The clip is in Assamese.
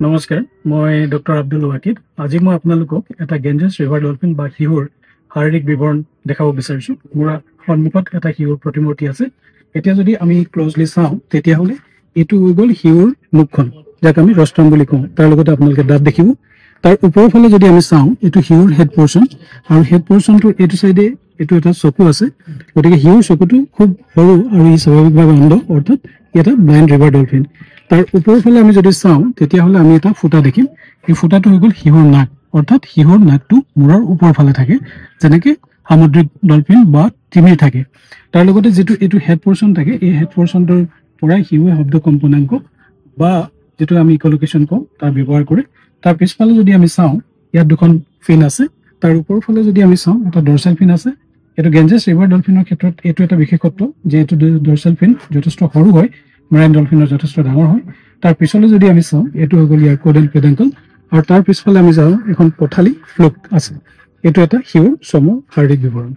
নমস্কাৰ, মই ডক্টৰ আব্দুল ৱাকিদ। আজি মই আপোনালোকক এটা গেঞ্জেছ ৰিভাৰ ডলফিন বা শিহুৰ শাৰীৰিক বিৱৰণ দেখাব বিচাৰিছোঁ। মোৰ সন্মুখত এটা শিহুৰ প্ৰতিমূৰ্তি আছে। এতিয়া যদি আমি ক্লজলি চাওঁ তেতিয়াহ'লে এইটো হৈ গ'ল শিহুৰ মুখখন, যাক আমি ৰষ্ট্ৰম বুলি কওঁ। তাৰ লগতে আপোনালোকে দাঁত দেখিব। তাৰ ওপৰৰ ফালে যদি আমি চাওঁ, এইটো শিহুৰ হেড পৰ্চন, আৰু হেড পৰ্চনটোৰ এইটো চাইডে এইটো এটা চকু আছে। গতিকে শিহুৰ চকুটো খুব সৰু আৰু ই স্বাভাৱিকভাৱে অন্ধ, অৰ্থাৎ ই এটা ব্লাইণ্ড ৰিভাৰ ডলফিন। তাৰ ওপৰৰ ফালে আমি যদি চাওঁ তেতিয়াহ'লে আমি এটা ফুটা দেখিম। এই ফুটাটো হৈ গ'ল শিহুৰ নাক, অৰ্থাৎ শিহুৰ নাকটো মূৰৰ ওপৰৰ ফালে থাকে, যেনেকে সামুদ্ৰিক ডলফিন বা তিমিৰ থাকে। তাৰ লগতে যিটো এইটো হেড পৰ্চন থাকে, এই হেড পৰ্চনটোৰ পৰাই শিহুৱে শব্দ কম্পনাংক বা যিটো আমি ইক'লোকেশ্যন কওঁ তাৰ ব্যৱহাৰ কৰে। তাৰ পিছফালে যদি আমি চাওঁ, ইয়াত দুখন ফিন আছে। তাৰ ওপৰৰ ফালে যদি আমি চাওঁ, এটা ডৰ্চেল ফিন আছে। এইটো গেঞ্জেছ ৰিভাৰ ডলফিনৰ ক্ষেত্ৰত এইটো এটা বিশেষত্ব যে এইটো ডৰ্চেল ফিন যথেষ্ট সৰু হয়, মেৰাইন ডলফিনৰ যথেষ্ট ডাঙৰ হয়। তাৰ পিছলৈ যদি আমি চাওঁ, এইটো হৈ গ'ল ইয়াৰ কোডেল পেডেংকল, আৰু তাৰ পিছফালে আমি যাওঁ এখন পথালি ফ্লুক আছে। এইটো এটা শিহুৰ চমু শাৰীৰিক বিৱৰণ।